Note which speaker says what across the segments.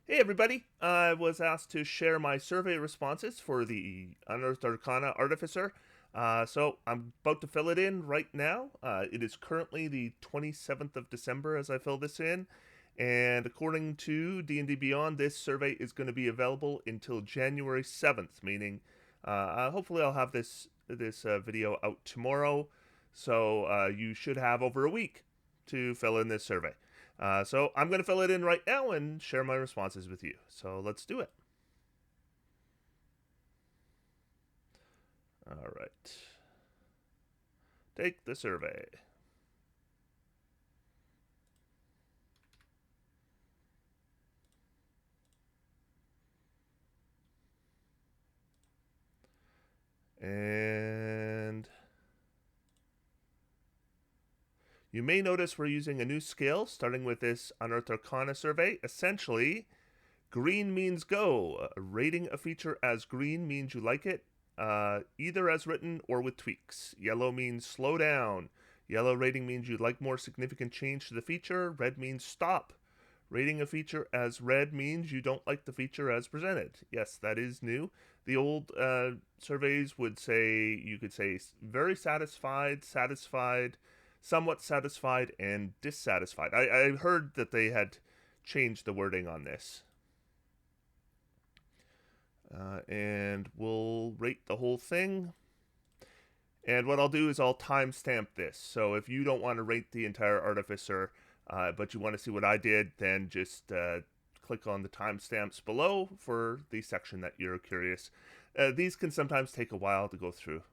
Speaker 1: Hey everybody! I was asked to share my survey responses for the Unearthed Arcana Artificer. So I'm about to fill it in right now. It is currently the 27th of December as I fill this in. And according to D&D Beyond, this survey is going to be available until January 7th, meaning hopefully I'll have this video out tomorrow. So you should have over a week to fill in this survey. So I'm going to fill it in right now and share my responses with you. So let's do it. All right. Take the survey. And you may notice we're using a new scale starting with this Unearthed Arcana survey. Essentially, green means go. Rating a feature as green means you like it, either as written or with tweaks. Yellow means slow down. Yellow rating means you'd like more significant change to the feature. Red means stop. Rating a feature as red means you don't like the feature as presented. Yes, that is new. The old surveys would say, you could say very satisfied, satisfied, somewhat satisfied, and dissatisfied. I heard that they had changed the wording on this. And we'll rate the whole thing. And what I'll do is I'll timestamp this. So if you don't want to rate the entire Artificer, but you want to see what I did, then just click on the timestamps below for the section that you're curious. These can sometimes take a while to go through.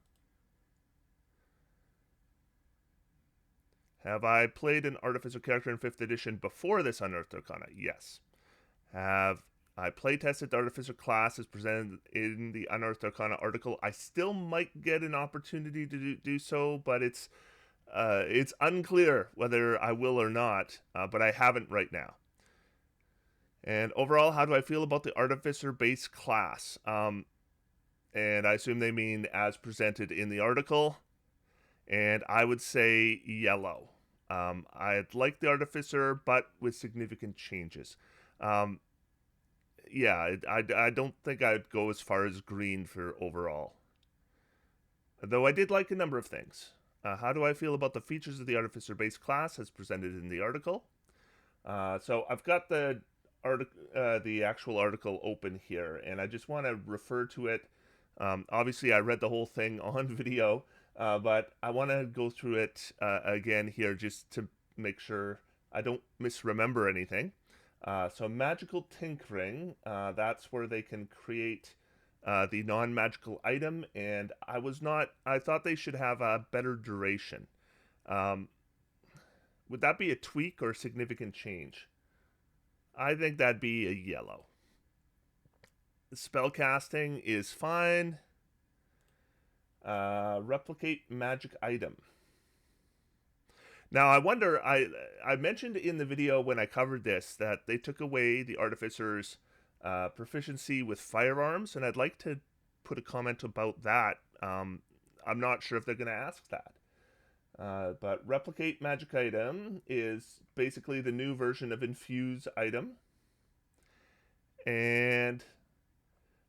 Speaker 1: Have I played an Artificer character in 5th edition before this Unearthed Arcana? Yes. Have I playtested the Artificer class as presented in the Unearthed Arcana article? I still might get an opportunity to do so, but it's unclear whether I will or not, but I haven't right now. And overall, how do I feel about the Artificer base class? And I assume they mean as presented in the article. And I would say yellow. I'd like the Artificer, but with significant changes. Yeah, I don't think I'd go as far as green for overall. Though I did like a number of things. How do I feel about the features of the Artificer base class as presented in the article? So I've got the actual article open here, and I just want to refer to it. Obviously, I read the whole thing on video, but I want to go through it again here just to make sure I don't misremember anything. So magical tinkering, that's where they can create the non-magical item, and I thought they should have a better duration. Um, would that be a tweak or a significant change? I think that'd be a yellow. Spellcasting is fine. Replicate magic item. Now I wonder. I mentioned in the video when I covered this that they took away the Artificer's proficiency with firearms, and I'd like to put a comment about that. I'm not sure if they're going to ask that. But replicate magic item is basically the new version of infuse item, and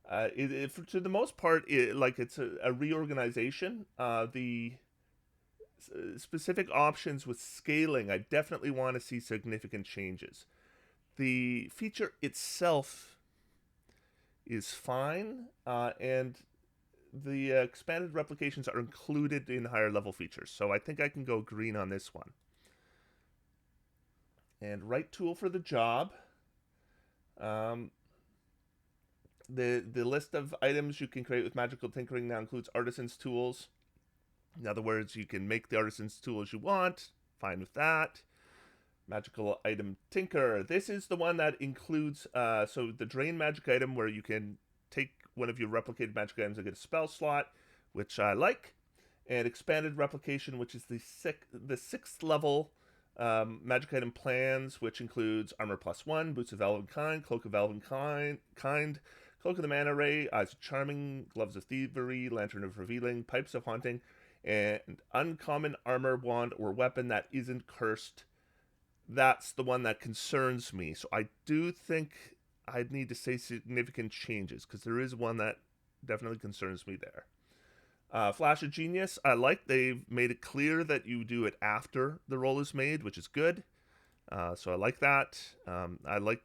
Speaker 1: to the most part, it's a reorganization. The specific options with scaling, I definitely want to see significant changes. The feature itself is fine, and the expanded replications are included in higher level features, so I think I can go green on this one. And right tool for the job. The list of items you can create with magical tinkering now includes artisan's tools. In other words, you can make the artisan's tools you want. Fine with that. Magical item tinker. This is the one that includes so the drain magic item, where you can take one of your replicated magic items and get a spell slot, which I like. And expanded replication, which is the sixth level magic item plans, which includes armor +1, boots of elven kind, cloak of elven kind, cloak of the mana ray, eyes of charming, gloves of thievery, lantern of revealing, pipes of haunting, and uncommon armor, wand, or weapon that isn't cursed. That's the one that concerns me. So I do think I'd need to say significant changes, because there is one that definitely concerns me there. Flash of Genius, I like. They've made it clear that you do it after the roll is made, which is good. So I like that. I like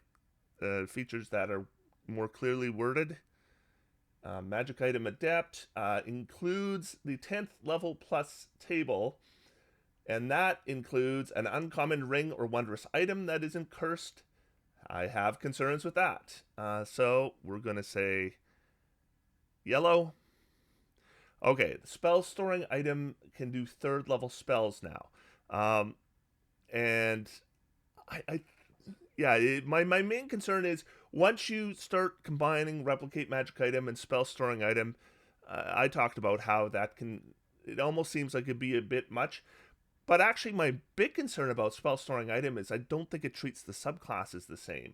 Speaker 1: features that are more clearly worded. Magic Item Adept includes the 10th level plus table, and that includes an uncommon ring or wondrous item that isn't cursed. I have concerns with that. So we're going to say yellow. Okay, the spell storing item can do 3rd level spells now. And my main concern is once you start combining replicate magic item and spell storing item, I talked about how that it almost seems like it'd be a bit much. But actually, my big concern about spell storing item is I don't think it treats the subclasses the same,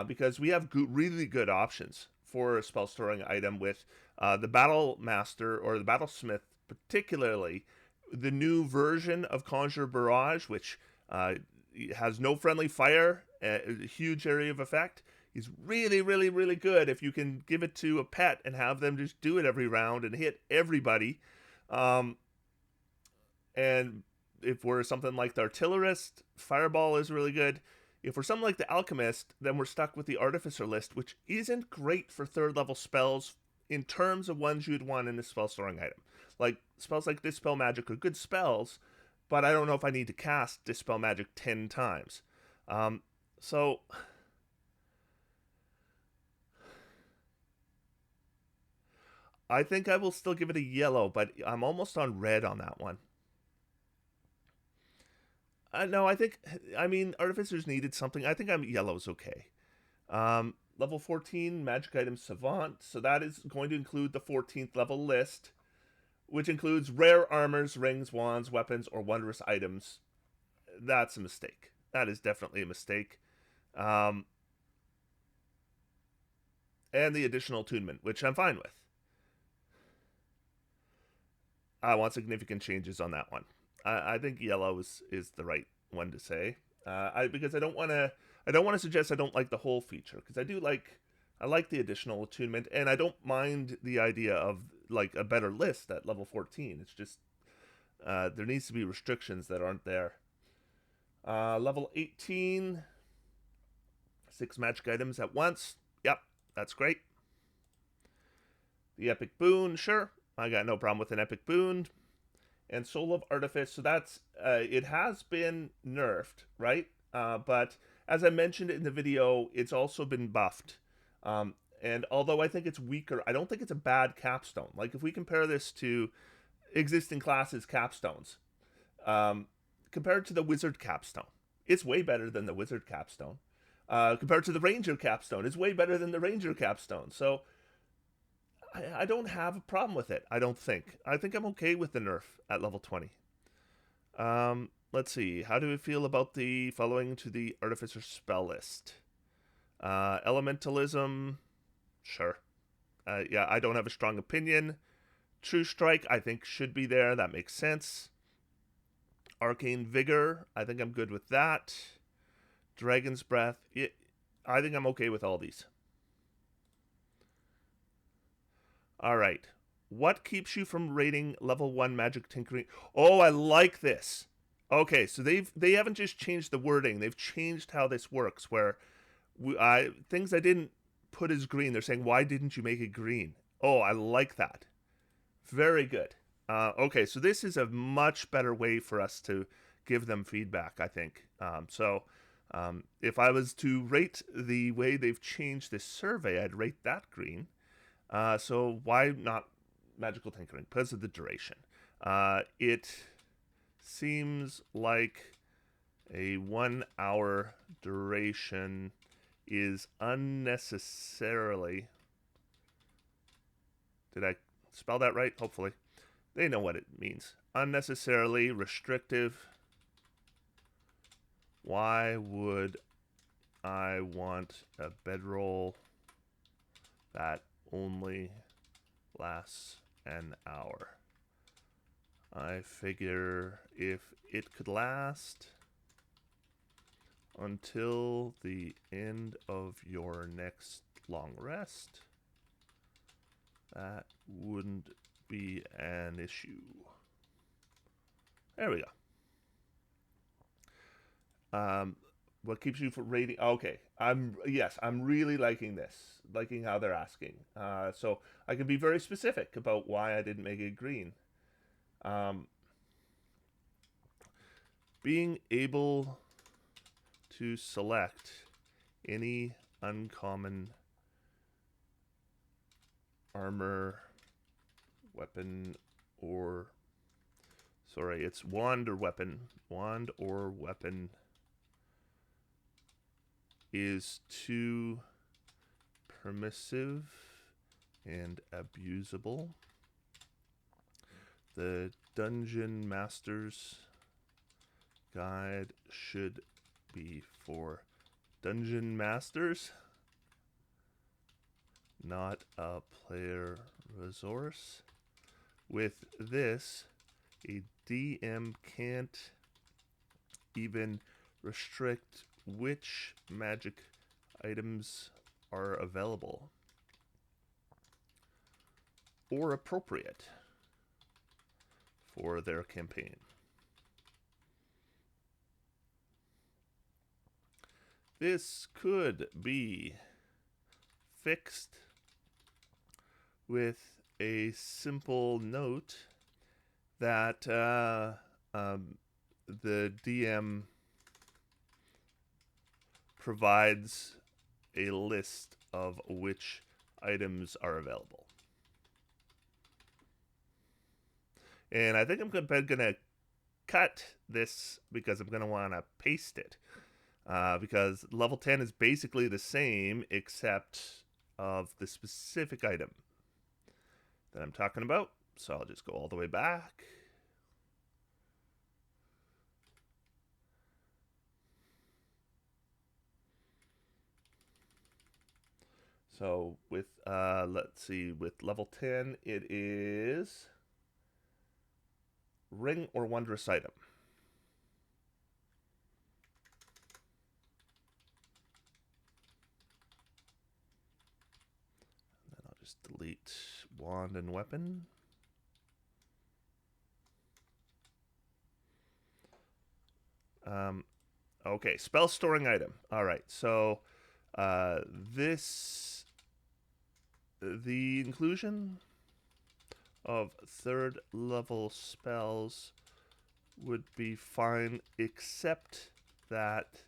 Speaker 1: because we have really good options for a spell storing item with the Battle Master or the Battlesmith, particularly the new version of Conjure Barrage, which has no friendly fire, a huge area of effect. He's really, really, really good if you can give it to a pet and have them just do it every round and hit everybody. And if we're something like the Artillerist, Fireball is really good. If we're something like the Alchemist, then we're stuck with the Artificer list, which isn't great for 3rd level spells in terms of ones you'd want in a spell storing item. Like, spells like Dispel Magic are good spells, but I don't know if I need to cast Dispel Magic 10 times. So I think I will still give it a yellow, but I'm almost on red on that one. No, I mean, Artificers needed something. I think yellow's okay. Level 14, Magic Item Savant. So that is going to include the 14th level list, which includes rare armors, rings, wands, weapons, or wondrous items. That's a mistake. That is definitely a mistake. And the additional attunement, which I'm fine with. I want significant changes on that one. I think yellow is the right one to say. Because I don't want to suggest I don't like the whole feature, because I like the additional attunement, and I don't mind the idea of like a better list at level 14. It's just there needs to be restrictions that aren't there. Level 18, 6 magic items at once. Yep, that's great. The epic boon, sure, I got no problem with an epic boon. And Soul of Artifice, so that's it has been nerfed, right? But as I mentioned in the video, it's also been buffed. And although I think it's weaker, I don't think it's a bad capstone. Like, if we compare this to existing classes capstones, compared to the Wizard capstone, it's way better than the Wizard capstone. Compared to the Ranger capstone, it's way better than the Ranger capstone. So I don't have a problem with it, I don't think. I think I'm okay with the nerf at level 20. Let's see. How do we feel about the following to the Artificer spell list? Elementalism, sure. Yeah, I don't have a strong opinion. True Strike, I think, should be there. That makes sense. Arcane Vigor, I think I'm good with that. Dragon's Breath, I think I'm okay with all these. All right. What keeps you from rating level 1 magic tinkering? Oh, I like this. Okay, so they haven't just changed the wording. They've changed how this works, where things I didn't put as green, they're saying, why didn't you make it green? Oh, I like that. Very good. Okay, so this is a much better way for us to give them feedback, I think. If I was to rate the way they've changed this survey, I'd rate that green. So why not magical tinkering? Because of the duration. It seems like a 1 hour duration is unnecessarily... Did I spell that right? Hopefully. They know what it means. Unnecessarily restrictive. Why would I want a bedroll that only lasts an hour? I figure if it could last until the end of your next long rest. That wouldn't be an issue. There we go. What keeps you from rating? Okay, I'm really liking this. Liking how they're asking. So I can be very specific about why I didn't make it green. Being able to select any uncommon armor, weapon, or sorry, it's wand or weapon. Wand or weapon is too permissive and abusable. The Dungeon Master's Guide should be for Dungeon Masters, not a player resource. With this, a DM can't even restrict which magic items are available or appropriate for their campaign. This could be fixed with a simple note that the DM provides a list of which items are available. And I think I'm going to cut this because I'm going to want to paste it. Because level 10 is basically the same except of the specific item that I'm talking about. So I'll just go all the way back. So with, let's see, with level 10, it is ring or wondrous item. And then I'll just delete wand and weapon. Okay, spell storing item. All right, so the inclusion of third level spells would be fine, except that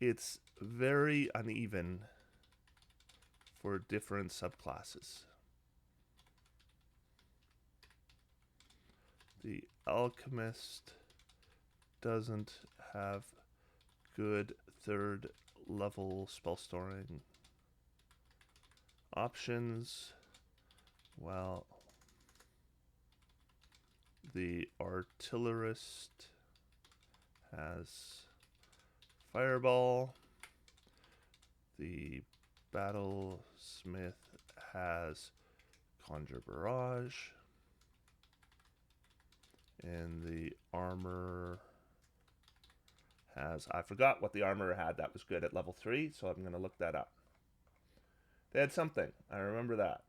Speaker 1: it's very uneven for different subclasses. The Alchemist doesn't have good third level spell storing options. Well, the Artillerist has Fireball. The Battlesmith has Conjure Barrage. And the Armor has, I forgot what the Armor had that was good at level 3, so I'm going to look that up. They had something. I remember that.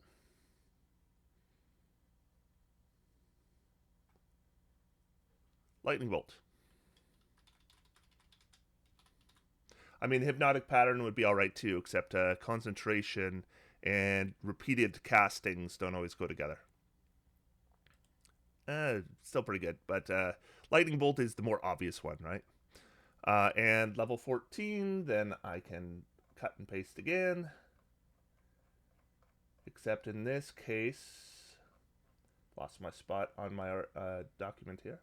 Speaker 1: Lightning Bolt. I mean, Hypnotic Pattern would be alright too, except concentration and repeated castings don't always go together. Still pretty good, but Lightning Bolt is the more obvious one, right? And level 14, then I can cut and paste again. Except in this case, lost my spot on my document here.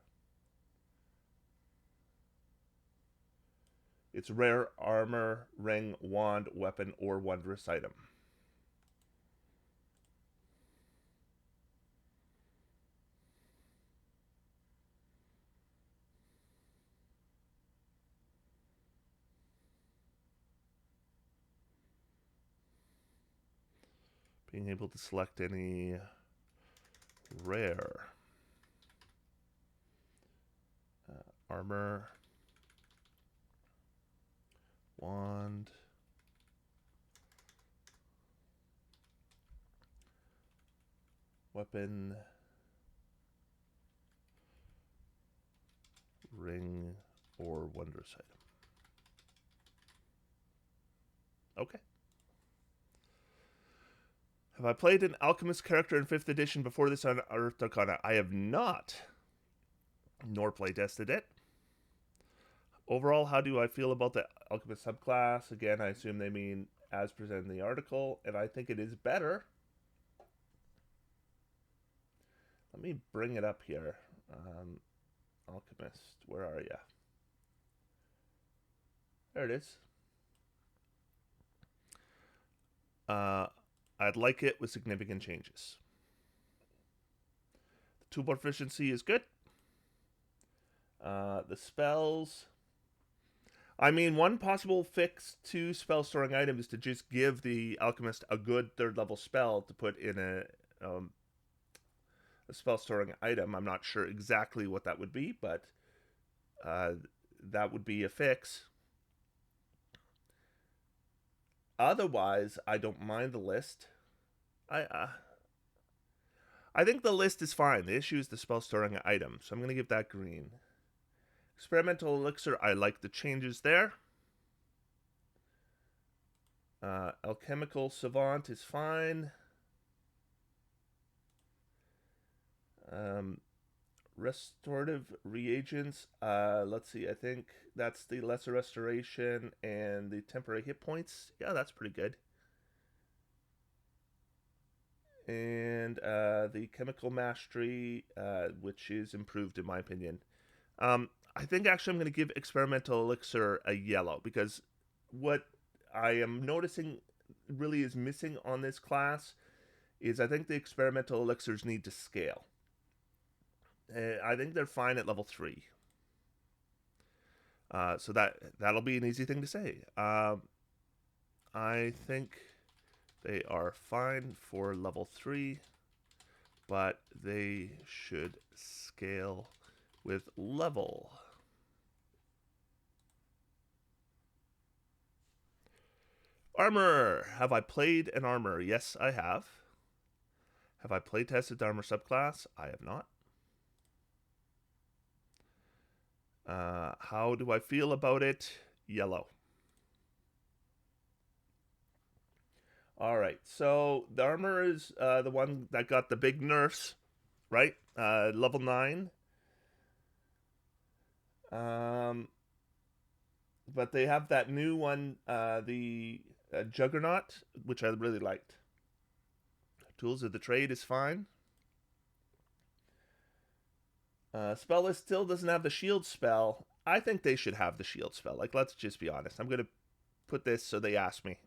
Speaker 1: It's rare armor, ring, wand, weapon, or wondrous item. Being able to select any rare armor, Wand. Weapon. Ring or wondrous item. Okay. Have I played an Alchemist character in 5th edition before this on Unearthed Arcana? I have not, nor playtested it. Overall, how do I feel about the Alchemist subclass? Again, I assume they mean as presented in the article, and I think it is better. Let me bring it up here. Alchemist, where are you? There it is. I'd like it with significant changes. The tool proficiency is good. The spells. I mean, one possible fix to spell storing item is to just give the Alchemist a good 3rd level spell to put in a spell storing item. I'm not sure exactly what that would be, but that would be a fix. Otherwise, I don't mind the list. I think the list is fine. The issue is the spell storing item, so I'm going to give that green. Experimental Elixir, I like the changes there. Alchemical Savant is fine. Restorative Reagents, let's see, I think that's the Lesser Restoration and the Temporary Hit Points. Yeah, that's pretty good. And the Chemical Mastery, which is improved in my opinion. I think actually I'm going to give Experimental Elixir a yellow, because what I am noticing really is missing on this class is I think the Experimental Elixirs need to scale. I think they're fine at level 3. So that'll be an easy thing to say. I think they are fine for level 3, but they should scale with level. Armor. Have I played an armor? Yes, I have. Have I play tested the armor subclass? I have not. How do I feel about it? Yellow. All right, so the armor is the one that got the big nerfs, right? Level 9. But they have that new one, the Juggernaut, which I really liked. Tools of the Trade is fine. Spell list still doesn't have the shield spell. I think they should have the shield spell. Like, let's just be honest. I'm going to put this so they ask me.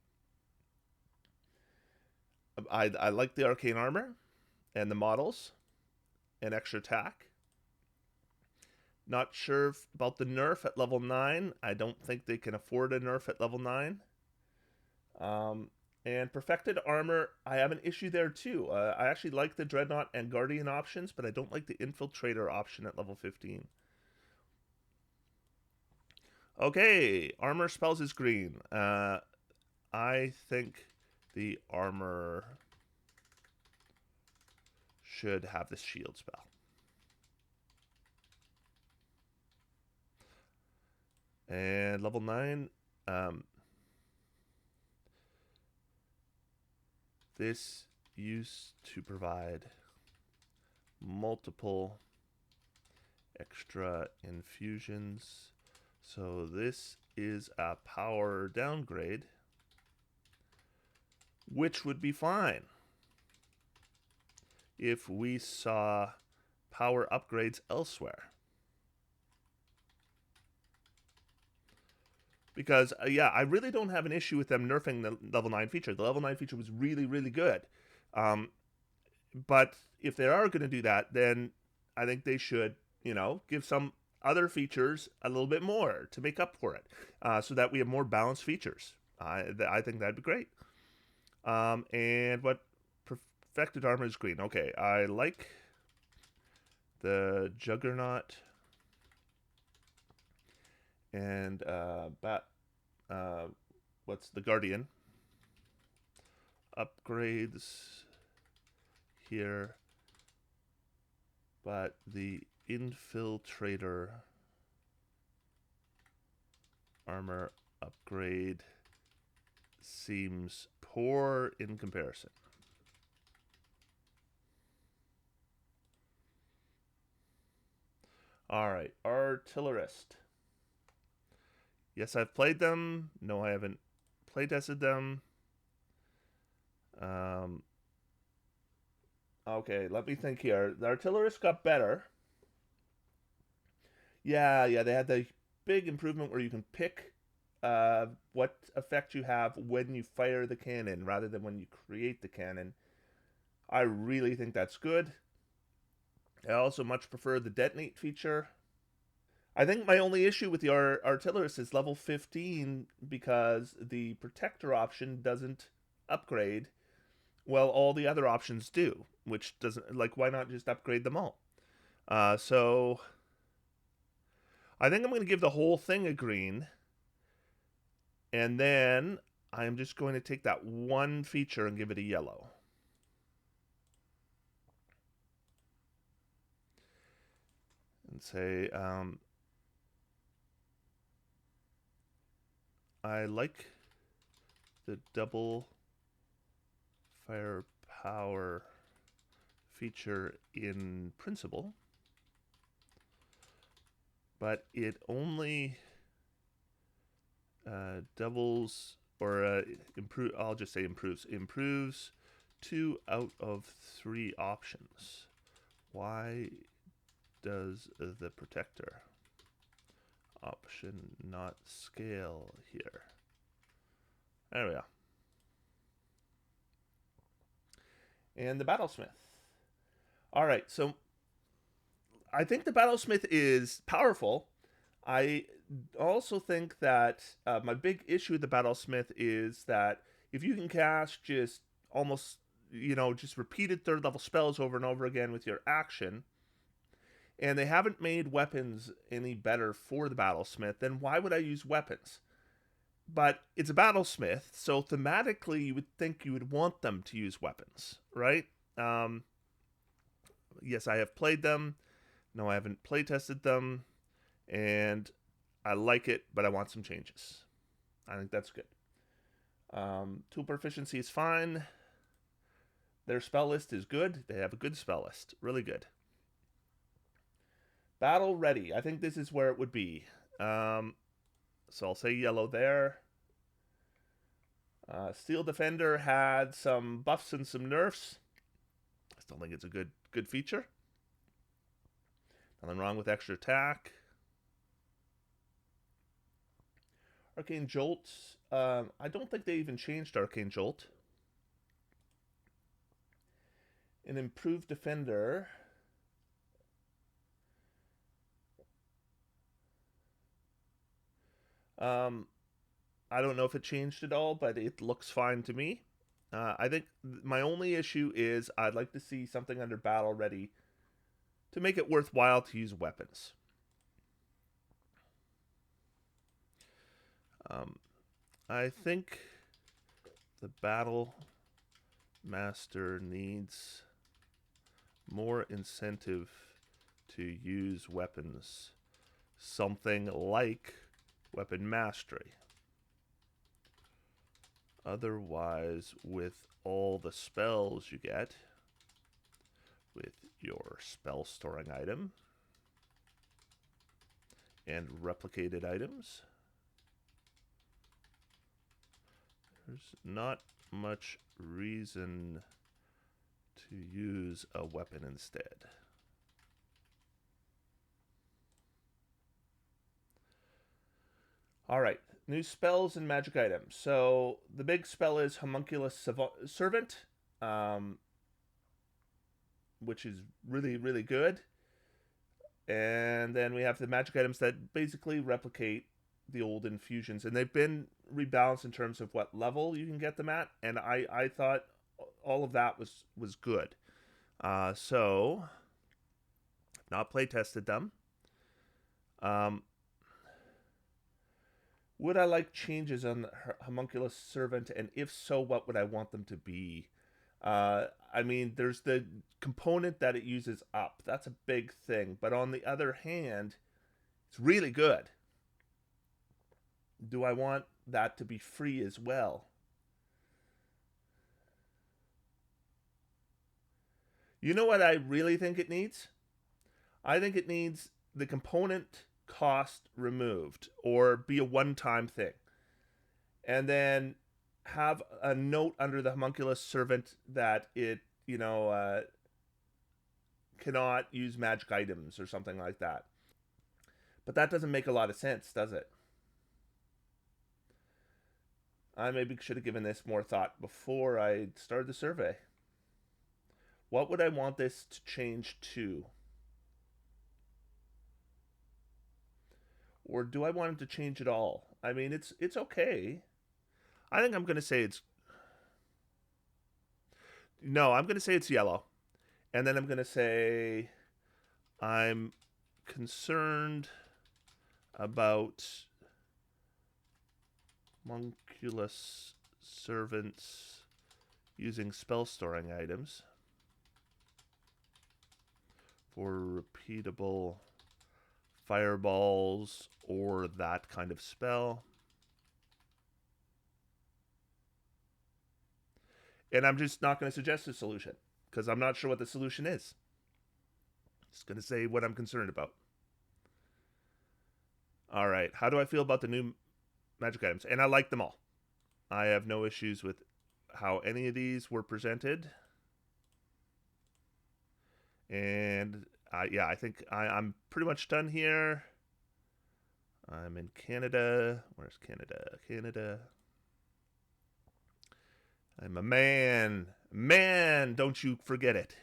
Speaker 1: I like the arcane armor and the models and extra attack. Not sure about the nerf at level 9. I don't think they can afford a nerf at level 9. And Perfected Armor, I have an issue there too. I actually like the Dreadnought and Guardian options, but I don't like the Infiltrator option at level 15. Okay, Armor spells is green. I think the Armor should have the shield spell. And level 9, this used to provide multiple extra infusions. So this is a power downgrade, which would be fine if we saw power upgrades elsewhere. Because, yeah, I really don't have an issue with them nerfing the level 9 feature. The level 9 feature was really, really good. But if they are going to do that, then I think they should, give some other features a little bit more to make up for it, so that we have more balanced features. I think that'd be great. And what Perfected Armor is green. Okay, I like the Juggernaut and what's the Guardian? Upgrades here, but the Infiltrator armor upgrade seems poor in comparison. All right, Artillerist. Yes, I've played them. No, I haven't playtested them. Okay, let me think here. The Artillerist got better. Yeah, they had the big improvement where you can pick what effect you have when you fire the cannon rather than when you create the cannon. I really think that's good. I also much prefer the detonate feature. I think my only issue with the Artillerist is level 15 because the protector option doesn't upgrade. Well, all the other options do, which doesn't, like, why not just upgrade them all? So I think I'm going to give the whole thing a green, and then I'm just going to take that one feature and give it a yellow. And say, I like the double firepower feature in principle, but it only doubles or improve. I'll just say improves 2 out of 3 options. Why does the protector option not scale here? There we go. And the Battlesmith. All right, so I think the Battlesmith is powerful. I also think that my big issue with the Battlesmith is that if you can cast just almost, just repeated third level spells over and over again with your action, and they haven't made weapons any better for the Battlesmith, then why would I use weapons? But it's a Battlesmith, so thematically you would think you would want them to use weapons, right? Yes, I have played them. No, I haven't playtested them. And I like it, but I want some changes. I think that's good. Tool proficiency is fine. Their spell list is good. They have a good spell list. Really good. Battle ready. I think this is where it would be. So I'll say yellow there. Steel Defender had some buffs and some nerfs. I still think it's a good feature. Nothing wrong with extra attack. Arcane Jolt. I don't think they even changed Arcane Jolt. An improved Defender. I don't know if it changed at all, but it looks fine to me. I think my only issue is I'd like to see something under Battle Ready to make it worthwhile to use weapons. I think the Battle Master needs more incentive to use weapons. Something like Weapon Mastery. Otherwise, with all the spells you get, with your spell storing item and replicated items, there's not much reason to use a weapon instead. All right, new spells and magic items. So the big spell is Homunculus Servant, which is really, really good. And then we have the magic items that basically replicate the old infusions. And they've been rebalanced in terms of what level you can get them at. And I thought all of that was good. So, not play tested them. Would I like changes on the Homunculus Servant, and if so, what would I want them to be? I mean, there's the component that it uses up. That's a big thing. But on the other hand, it's really good. Do I want that to be free as well? You know what I really think it needs? I think it needs the component cost removed or be a one-time thing. And then have a note under the Homunculus Servant that it, cannot use magic items or something like that. But that doesn't make a lot of sense, does it? I maybe should have given this more thought before I started the survey. What would I want this to change to? Or do I want it to change at all? I mean, it's okay. I think I'm going to say it's... No, I'm going to say it's yellow. And then I'm going to say I'm concerned about Homunculus Servants using spell storing items for repeatable fireballs or that kind of spell. And I'm just not going to suggest a solution because I'm not sure what the solution is. Just going to say what I'm concerned about. All right. How do I feel about the new magic items? And I like them all. I have no issues with how any of these were presented. And yeah, I think I'm pretty much done here. I'm in Canada. Where's Canada? Canada. I'm a man. Man, don't you forget it.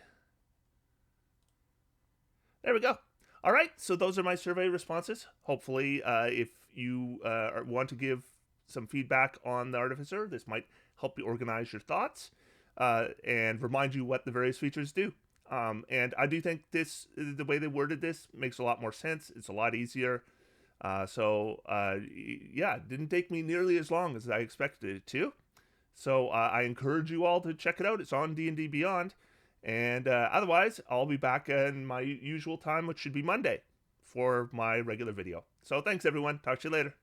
Speaker 1: There we go. All right, so those are my survey responses. Hopefully, if you want to give some feedback on the Artificer, this might help you organize your thoughts and remind you what the various features do. And I do think the way they worded this makes a lot more sense. It's a lot easier. Yeah, it didn't take me nearly as long as I expected it to. So I encourage you all to check it out. It's on D&D Beyond. And otherwise, I'll be back in my usual time, which should be Monday, for my regular video. So thanks, everyone. Talk to you later.